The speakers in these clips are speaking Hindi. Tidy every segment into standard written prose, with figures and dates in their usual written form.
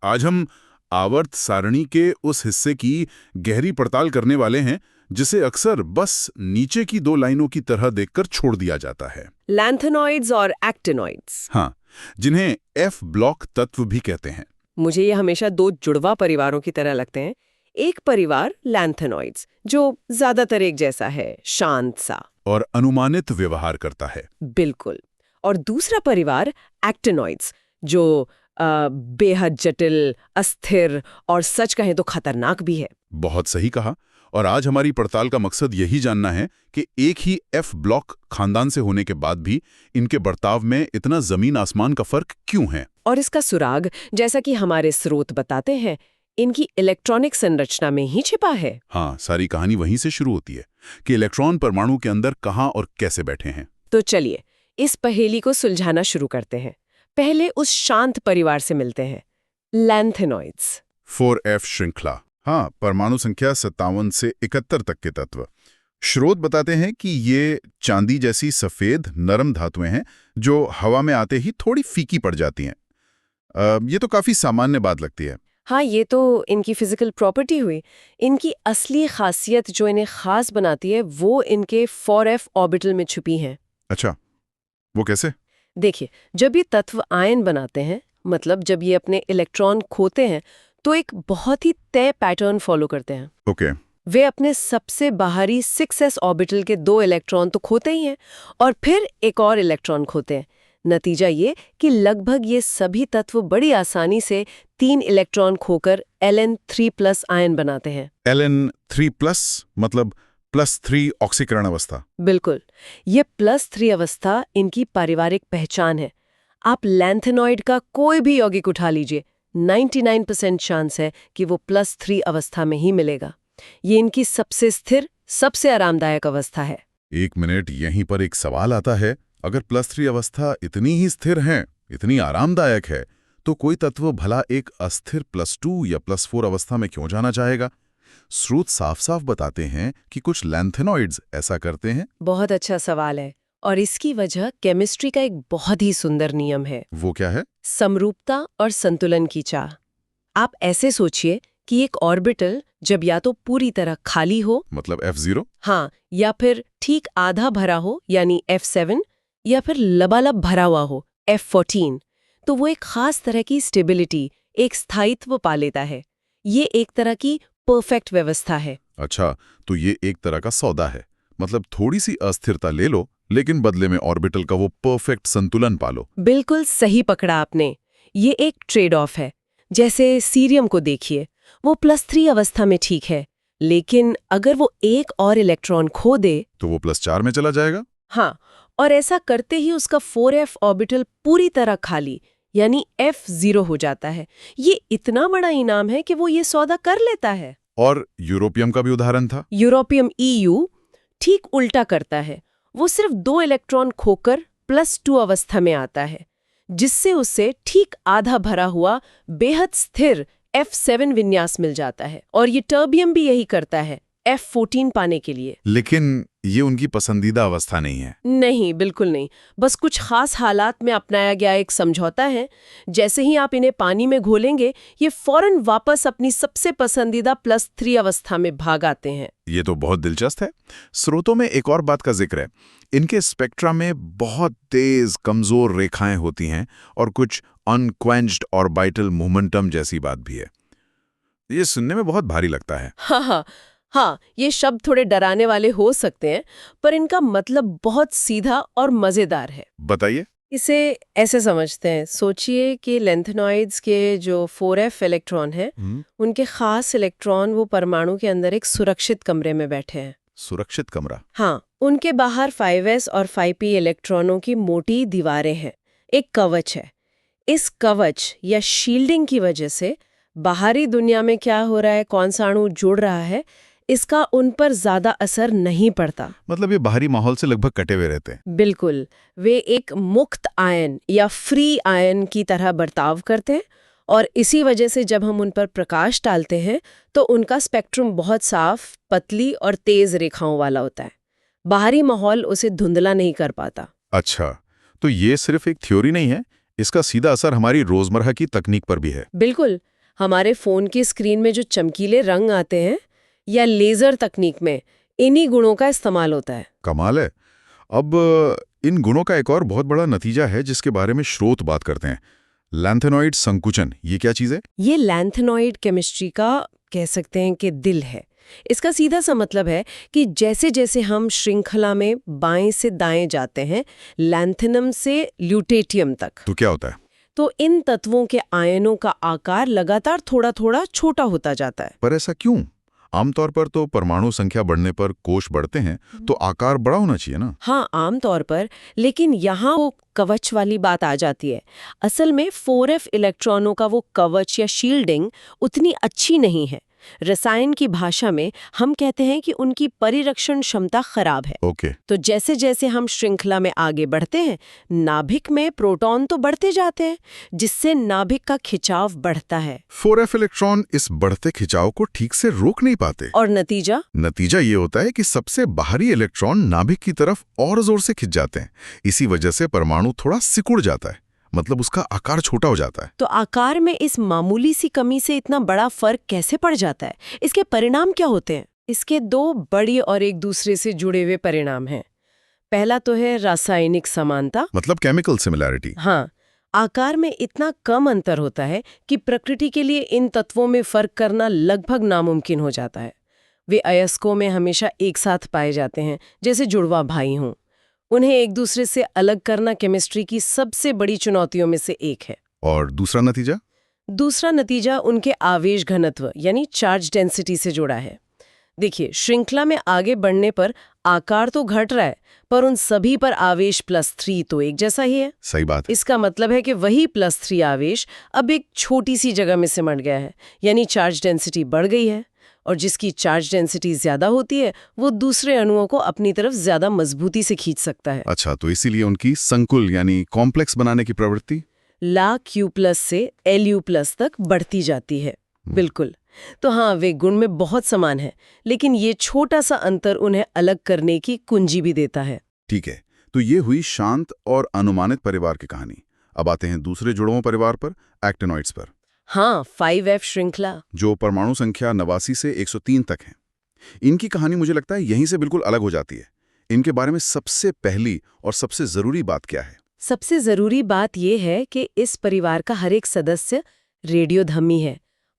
आज हम आवर्त सारणी के उस हिस्से की गहरी पड़ताल करने वाले हैं जिसे अक्सर बस नीचे की दो लाइनों की तरह देखकर छोड़ दिया जाता है। लैंथेनॉइड्स और एक्टिनॉइड्स। हाँ, जिन्हें एफ ब्लॉक तत्व भी कहते हैं। मुझे ये हमेशा दो जुड़वा परिवारों की तरह लगते हैं। एक परिवार लैंथेनॉइड्स जो ज्यादातर एक जैसा है, शांत सा और अनुमानित व्यवहार करता है। बिल्कुल। और दूसरा परिवार एक्टिनॉइड्स जो बेहद जटिल, अस्थिर और सच कहें तो खतरनाक भी है। बहुत सही कहा। और आज हमारी पड़ताल का मकसद यही जानना है कि एक ही एफ ब्लॉक खानदान से होने के बाद भी इनके बर्ताव में इतना जमीन आसमान का फर्क क्यों है। और इसका सुराग, जैसा कि हमारे स्रोत बताते हैं, इनकी इलेक्ट्रॉनिक संरचना में ही छिपा है। हाँ, सारी कहानी वहीं से शुरू होती है कि इलेक्ट्रॉन परमाणु के अंदर कहाँ और कैसे बैठे हैं। तो चलिए इस पहेली को सुलझाना शुरू करते हैं। पहले उस शांत परिवार से मिलते हैं, लैंथेनॉइड्स। 4f श्रृंखला। हाँ, परमाणु संख्या 57 से 71 तक के तत्व। स्रोत बताते हैं कि ये चांदी जैसी सफेद नरम धातुएं हैं जो हवा में आते ही थोड़ी फीकी पड़ जाती हैं। ये तो काफी सामान्य बात लगती है। हाँ, ये तो इनकी फिजिकल प्रॉपर्टी हुई। इनकी असली खासियत जो इन्हें खास बनाती है वो इनके 4f ऑर्बिटल में छुपी है। अच्छा, वो कैसे? देखिए, जब ये तत्व आयन बनाते हैं, मतलब जब ये अपने इलेक्ट्रॉन खोते हैं, तो एक बहुत ही तय पैटर्न फॉलो करते हैं। ओके। वे अपने सबसे बाहरी 6s ऑर्बिटल के 2 इलेक्ट्रॉन तो खोते ही हैं और फिर एक और इलेक्ट्रॉन खोते हैं। नतीजा ये कि लगभग ये सभी तत्व बड़ी आसानी से 3 इलेक्ट्रॉन खोकर Ln3+ आयन बनाते हैं। Ln3+ मतलब +3 ऑक्सीकरण अवस्था। बिल्कुल, ये +3 अवस्था इनकी पारिवारिक पहचान है। आप लैंथेनॉइड का कोई भी यौगिक उठा लीजिए, 99% चांस है कि वो +3 अवस्था में ही मिलेगा। ये इनकी सबसे स्थिर, सबसे आरामदायक अवस्था है। एक मिनट, यहीं पर एक सवाल आता है। अगर +3 अवस्था इतनी ही स्थिर है, इतनी आरामदायक है, तो कोई तत्व भला एक अस्थिर +2 या +4 अवस्था में क्यों जाना चाहेगा? स्रोत साफ साफ बताते हैं कि कुछ लैंथेनॉइड्स ऐसा करते हैं। बहुत अच्छा सवाल है और इसकी वजह केमिस्ट्री का एक बहुत ही सुंदर नियम है। वो क्या है? समरूपता और संतुलन की चाह। आप ऐसे सोचिए कि एक ऑर्बिटल जब या तो पूरी तरह खाली हो, मतलब F0, हाँ, या फिर ठीक आधा भरा हो यानी F7, या फिर लबालब भरा हुआ हो F14, तो वो एक खास तरह की स्टेबिलिटी, एक स्थायित्व पा लेता है। ये एक तरह की परफेक्ट व्यवस्था है। अच्छा, तो ये एक तरह का सौदा है। मतलब थोड़ी सी अस्थिरता ले लो, लेकिन बदले में ऑर्बिटल का वो परफेक्ट संतुलन पालो। बिल्कुल सही पकड़ा आपने। ये एक ट्रेड ऑफ है। जैसे सीरियम को देखिए, वो +3 अवस्था में ठीक है, लेकिन अगर वो एक और इलेक्ट्रॉन खो दे तो वो +4 में चला जाएगा। हाँ, और ऐसा करते ही उसका 4f ऑर्बिटल पूरी तरह खाली यानी F0 हो जाता है। ये इतना बड़ा इनाम है कि वो ये सौदा कर लेता है। और यूरोपियम का भी उदाहरण था। यूरोपियम EU ठीक उल्टा करता है। वो सिर्फ 2 इलेक्ट्रॉन खोकर +2 अवस्था में आता है, जिससे उसे ठीक आधा भरा हुआ बेहद स्थिर F7 विन्यास मिल जाता है। और ये टर्बियम भी यही करता है, F14 पाने के लिए। लेकिन ये उनकी पसंदीदा अवस्था नहीं है। नहीं, बिल्कुल नहीं। बस कुछ खास हालात में अपनाया गया एक समझौता है। जैसे ही आप इन्हें पानी में घोलेंगे, ये फौरन वापस अपनी सबसे पसंदीदा +3 अवस्था में भाग आते हैं। ये तो बहुत दिलचस्प है। स्रोतों में एक और बात का जिक्र है। इनके स्पेक्ट्रा में बहुत तेज कमजोर रेखाएं होती हैं और कुछ अनक्वेंच्ड ऑर्बिटल मोमेंटम जैसी बात भी है। ये सुनने में बहुत भारी लगता है। हाँ, ये शब्द थोड़े डराने वाले हो सकते हैं, पर इनका मतलब बहुत सीधा और मजेदार है। बताइए। इसे ऐसे समझते हैं, सोचिए कि लैंथेनॉइड्स के जो 4f इलेक्ट्रॉन हैं, उनके खास इलेक्ट्रॉन वो परमाणु के अंदर एक सुरक्षित कमरे में बैठे हैं। सुरक्षित कमरा? हाँ, उनके बाहर 5s और 5p इलेक्ट्रॉनों की मोटी दीवारें हैं, एक कवच है। इस कवच या शील्डिंग की वजह से बाहरी दुनिया में क्या हो रहा है, कौन सा अणु जुड़ रहा है, इसका उन पर ज्यादा असर नहीं पड़ता। मतलब ये बाहरी माहौल से लगभग कटे हुए रहते हैं। बिल्कुल, वे एक मुक्त आयन या फ्री आयन की तरह बर्ताव करते हैं और इसी वजह से जब हम उन पर प्रकाश डालते हैं तो उनका स्पेक्ट्रम बहुत साफ, पतली और तेज रेखाओं वाला होता है। बाहरी माहौल उसे धुंधला नहीं कर पाता। अच्छा, तो ये सिर्फ एक थ्योरी नहीं है, इसका सीधा असर हमारी रोजमर्रा की तकनीक पर भी है। बिल्कुल। हमारे फोन की स्क्रीन में जो चमकीले रंग आते हैं या लेजर तकनीक में इन्हीं गुणों का इस्तेमाल होता है। कमाल है। अब इन गुणों का एक और बहुत बड़ा नतीजा है जिसके बारे में स्रोत बात करते हैं, लैंथेनॉइड संकुचन। ये क्या चीज है? ये लैंथेनॉइड केमिस्ट्री का कह सकते हैं कि दिल है। इसका सीधा सा मतलब है कि जैसे जैसे हम श्रृंखला में बाएं से दाएं जाते हैं, लैंथेनम से ल्यूटेटियम तक, तो क्या होता है? तो इन तत्वों के आयनों का आकार लगातार थोड़ा थोड़ा छोटा होता जाता है। पर ऐसा क्यों? आमतौर पर तो परमाणु संख्या बढ़ने पर कोश बढ़ते हैं, तो आकार बड़ा होना चाहिए ना? हाँ, आमतौर पर, लेकिन यहाँ वो कवच वाली बात आ जाती है। असल में 4f इलेक्ट्रॉनों का वो कवच या शील्डिंग उतनी अच्छी नहीं है। रसायन की भाषा में हम कहते हैं कि उनकी परिरक्षण क्षमता खराब है। ओके। तो जैसे जैसे हम श्रृंखला में आगे बढ़ते हैं, नाभिक में प्रोटॉन तो बढ़ते जाते हैं, जिससे नाभिक का खिंचाव बढ़ता है। 4f इलेक्ट्रॉन इस बढ़ते खिंचाव को ठीक से रोक नहीं पाते। और नतीजा ये होता है कि सबसे बाहरी इलेक्ट्रॉन नाभिक की तरफ और जोर से खिंच जाते हैं। इसी वजह से परमाणु थोड़ा सिकुड़ जाता है, मतलब उसका आकार छोटा हो जाता है। तो आकार में इस मामूली सी कमी से इतना बड़ा फर्क कैसे पड़ जाता है? इसके परिणाम क्या होते हैं? इसके दो बड़ी और एक दूसरे से जुड़े हुए परिणाम हैं। पहला तो है रासायनिक समानता, मतलब केमिकल सिमिलैरिटी। हाँ, आकार में इतना कम अंतर होता है कि प्रकृति के लिए इन तत्वों में फर्क करना लगभग नामुमकिन हो जाता है। वे अयस्कों में हमेशा एक साथ पाए जाते हैं, जैसे जुड़वा भाई हों। उन्हें एक दूसरे से अलग करना केमिस्ट्री की सबसे बड़ी चुनौतियों में से एक है। और दूसरा नतीजा? दूसरा नतीजा उनके आवेश घनत्व यानी चार्ज डेंसिटी से जुड़ा है। देखिए, श्रृंखला में आगे बढ़ने पर आकार तो घट रहा है, पर उन सभी पर आवेश +3 तो एक जैसा ही है। सही बात है। इसका मतलब है कि वही +3 आवेश अब एक छोटी सी जगह में सिमट गया है, यानी चार्ज डेंसिटी बढ़ गई है। और जिसकी चार्ज डेंसिटी ज्यादा होती है, वो दूसरे अणुओं को अपनी तरफ ज्यादा मजबूती से खींच सकता है। अच्छा, तो इसीलिए उनकी संकुल यानी कॉम्प्लेक्स बनाने की प्रवृत्ति ला Q+ से Lu+ तक बढ़ती जाती है। बिल्कुल। तो हाँ, वे गुण में बहुत समान है, लेकिन ये छोटा सा अंतर उन्हें अलग करने की कुंजी भी देता है। ठीक है, तो ये हुई शांत और अनुमानित परिवार की कहानी। अब आते हैं दूसरे जुड़वों परिवार पर, एक्टिनॉइड्स पर। हाँ, 5f श्रृंखला, जो परमाणु संख्या 89 से 103 तक है। इनकी कहानी मुझे लगता है यहीं से बिल्कुल अलग हो जाती है। इनके बारे में सबसे पहली और सबसे जरूरी बात क्या है? सबसे जरूरी बात यह है कि इस परिवार का हर एक सदस्य रेडियोधर्मी है,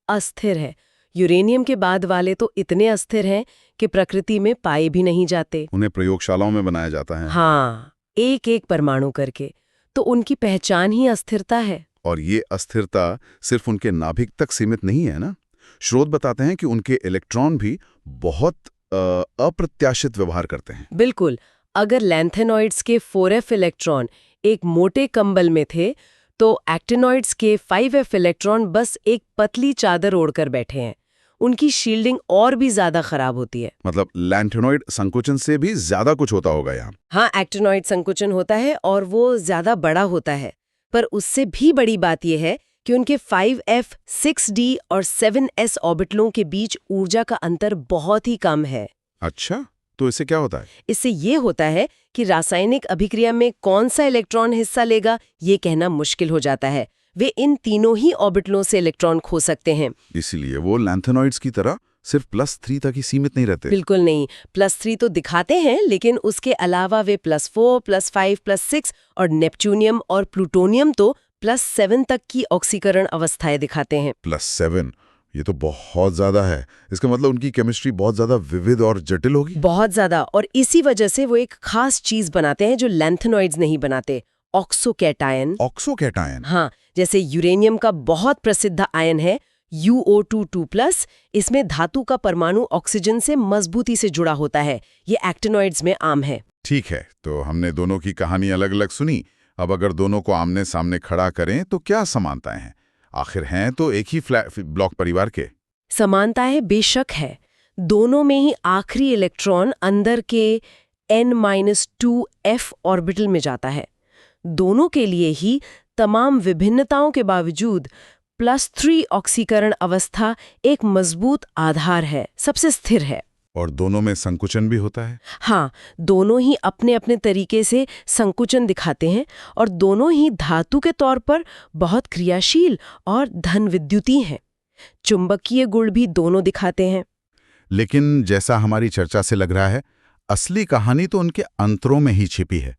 अस्थिर है। यूरेनियम के बाद वाले तो इतने अस्थिर हैं कि प्रकृति में पाए भी नहीं जाते। उन्हें प्रयोगशालाओं में बनाया जाता है। हाँ, एक एक परमाणु करके। तो उनकी पहचान ही अस्थिरता है। और ये अस्थिरता सिर्फ उनके नाभिक तक सीमित नहीं है ना। स्रोत बताते हैं कि उनके इलेक्ट्रॉन भी बहुत अप्रत्याशित व्यवहार करते हैं। बिल्कुल। अगर लैंथेनॉइड्स के 4f इलेक्ट्रॉन एक मोटे कंबल में थे, तो एक्टिनॉइड्स के 5f इलेक्ट्रॉन बस एक पतली चादर ओढ़कर बैठे हैं। उनकी शील्डिंग और भी ज्यादा खराब होती है। मतलब लैंथेनॉइड संकुचन से भी ज्यादा कुछ होता होगा यहाँ। हाँ, एक्टिनॉइड संकुचन होता है और वो ज्यादा बड़ा होता है। पर उससे भी बड़ी बात यह है कि उनके 5f, 6d और 7s ऑर्बिटलों के बीच ऊर्जा का अंतर बहुत ही कम है। अच्छा, तो इससे क्या होता है? इससे ये होता है कि रासायनिक अभिक्रिया में कौन सा इलेक्ट्रॉन हिस्सा लेगा, ये कहना मुश्किल हो जाता है। वे इन तीनों ही ऑर्बिटलों से इलेक्ट्रॉन खो सकते हैं। इसीलिए वो लैंथेनॉइड्स की तरह सिर्फ +3 तक ही सीमित नहीं रहते। बिल्कुल नहीं, +3 तो दिखाते हैं, लेकिन उसके अलावा वे +4, +5, +6 और नेपच्यूनियम और प्लूटोनियम तो +7 तक की ऑक्सीकरण अवस्थाएं दिखाते हैं। +7, ये तो बहुत ज्यादा है। इसका मतलब उनकी केमिस्ट्री बहुत ज्यादा विविध और जटिल होगी। बहुत ज्यादा। और इसी वजह से वो एक खास चीज बनाते हैं जो लैंथेनॉइड्स नहीं बनाते, ऑक्सोकैटायन। ऑक्सोकैटायन? हाँ, जैसे यूरेनियम का बहुत प्रसिद्ध आयन है UO2+। इसमें धातु का परमाणु ऑक्सीजन से मजबूती से जुड़ा होता है। ये एक्टिनॉइड्स में आम है। ठीक है, तो हमने दोनों की कहानी अलग अलग सुनी। अब अगर दोनों को आमने सामने खड़ा करें तो क्या समानताएं हैं? आखिर हैं तो एक ही ब्लॉक परिवार के। समानताएं बेशक है। दोनों में ही आखिरी इलेक्ट्रॉन अंदर के N-2f ऑर्बिटल में जाता है। दोनों के लिए ही तमाम विभिन्नताओं के बावजूद +3 ऑक्सीकरण अवस्था एक मजबूत आधार है, सबसे स्थिर है। और दोनों में संकुचन भी होता है? हाँ, दोनों ही अपने अपने तरीके से संकुचन दिखाते हैं और दोनों ही धातु के तौर पर बहुत क्रियाशील और धन विद्युतीय हैं। चुंबकीय गुण भी दोनों दिखाते हैं। लेकिन जैसा हमारी चर्चा से लग रहा है, असली कहानी तो उनके अंतरों में ही छिपी है।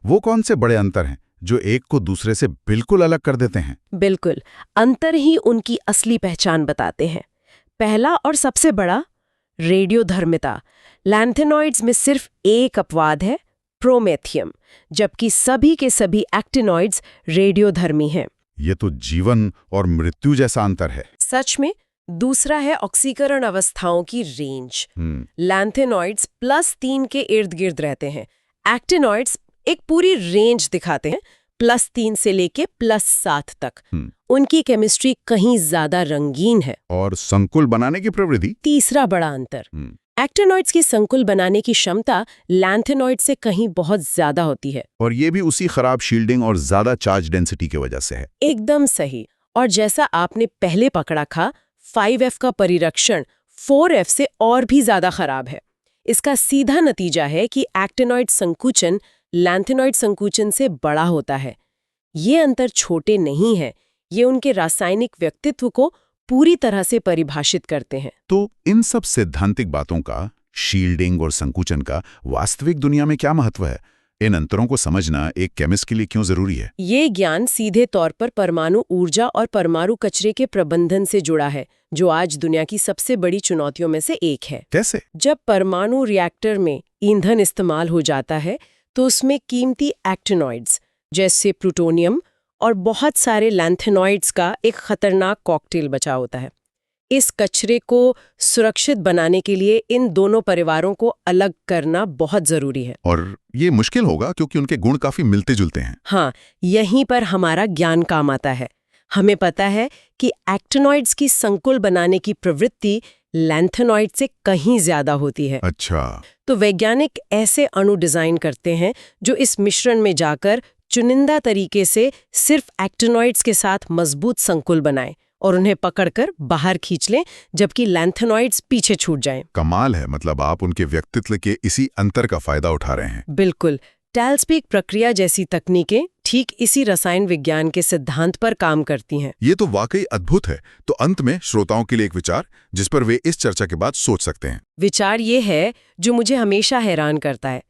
वो कौन से बड़े अंतर हैं जो एक को दूसरे से बिल्कुल अलग कर देते हैं? बिल्कुल, अंतर ही उनकी असली पहचान बताते हैं। पहला और सबसे बड़ा, रेडियोधर्मिता। लैंथेनॉइड्स में सिर्फ एक अपवाद है, प्रोमेथियम, जबकि सभी के सभी एक्टिनॉइड्स रेडियोधर्मी हैं। ये तो जीवन और मृत्यु जैसा अंतर है। सच में। दूसरा है ऑक्सीकरण अवस्थाओं की रेंज। लैंथेनॉइड्स +3 के इर्द गिर्द रहते हैं। एक्टिनॉइड्स एक पूरी रेंज दिखाते हैं, +3 से लेके +7 तक। उनकी केमिस्ट्री कहीं ज्यादा रंगीन है। और संकुल बनाने की प्रवृत्ति? तीसरा बड़ा अंतर, एक्टिनॉइड्स की संकुल बनाने की क्षमता लैंथेनॉइड से कहीं बहुत ज्यादा होती है। और ये भी उसी खराब शील्डिंग और ज्यादा चार्ज डेंसिटी की वजह से है। एकदम सही। और जैसा आपने पहले पकड़ा था, 5F का परिरक्षण 4F से और भी ज्यादा खराब है। इसका सीधा नतीजा है कि एक्टिनॉइड संकुचन लैंथेनॉइड संकुचन से बड़ा होता है। ये अंतर छोटे नहीं हैं, ये उनके रासायनिक व्यक्तित्व को पूरी तरह से परिभाषित करते हैं। तो इन सब सैद्धांतिक बातों का, शील्डिंग और संकुचन का वास्तविक दुनिया में क्या महत्व है? इन अंतरों को समझना एक केमिस्ट के लिए क्यों जरूरी है? ये ज्ञान सीधे तौर पर परमाणु ऊर्जा और परमाणु कचरे के प्रबंधन से जुड़ा है, जो आज दुनिया की सबसे बड़ी चुनौतियों में से एक है। कैसे? जब परमाणु रिएक्टर में ईंधन इस्तेमाल हो जाता है, तो उसमें कीमती एक्टिनॉइड्स जैसे प्लूटोनियम और बहुत सारे लैंथेनॉइड्स का एक खतरनाक कॉकटेल बचा होता है। इस कचरे को सुरक्षित बनाने के लिए इन दोनों परिवारों को अलग करना बहुत जरूरी है। और ये मुश्किल होगा क्योंकि उनके गुण काफी मिलते जुलते हैं। हाँ, यहीं पर हमारा ज्ञान काम आता है। हमें पता है कि एक्टिनॉइड्स की संकुल बनाने की प्रवृत्ति लैंथेनॉइड से कहीं ज्यादा होती है। अच्छा। तो वैज्ञानिक ऐसे अणु डिजाइन करते हैं जो इस मिश्रण में जाकर चुनिंदा तरीके से सिर्फ एक्टिनॉइड्स के साथ मजबूत संकुल बनाएं और उन्हें पकड़कर बाहर खींच लें, जबकि लैंथेनॉइड्स पीछे छूट जाएं। कमाल है, मतलब आप उनके व्यक्तित्व के इसी अंतर का फायदा उठा रहे हैं। बिल्कुल। टेल्सपिक प्रक्रिया जैसी तकनीकें ठीक इसी रसायन विज्ञान के सिद्धांत पर काम करती हैं। ये तो वाकई अद्भुत है। तो अंत में श्रोताओं के लिए एक विचार जिस पर वे इस चर्चा के बाद सोच सकते हैं। विचार ये है जो मुझे हमेशा हैरान करता है।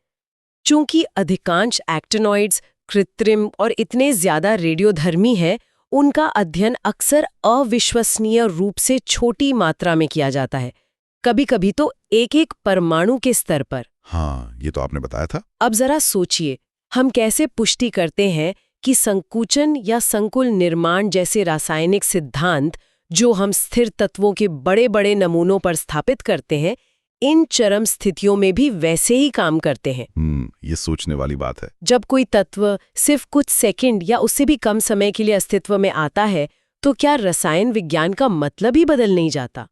चूंकि अधिकांश एक्टिनॉइड्स कृत्रिम और इतने ज्यादा रेडियोधर्मी है, उनका अध्ययन अक्सर अविश्वसनीय रूप से छोटी मात्रा में किया जाता है, कभी-कभी तो एक-एक परमाणु के स्तर पर। हाँ, ये तो आपने बताया था। अब जरा सोचिए, हम कैसे पुष्टि करते हैं कि संकुचन या संकुल निर्माण जैसे रासायनिक सिद्धांत जो हम स्थिर तत्वों के बड़े-बड़े नमूनों पर स्थापित करते हैं, इन चरम स्थितियों में भी वैसे ही काम करते हैं। ये सोचने वाली बात है। जब कोई तत्व सिर्फ कुछ सेकंड या उससे भी कम समय के लिए अस्तित्व में आता है, तो क्या रसायन विज्ञान का मतलब ही बदल नहीं जाता?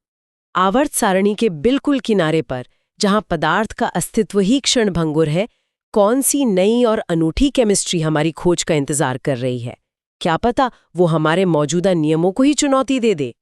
आवर्त सारणी के बिल्कुल किनारे पर, जहां पदार्थ का अस्तित्व ही क्षणभंगुर है, कौन सी नई और अनूठी केमिस्ट्री हमारी खोज का इंतजार कर रही है? क्या पता वो हमारे मौजूदा नियमों को ही चुनौती दे दे।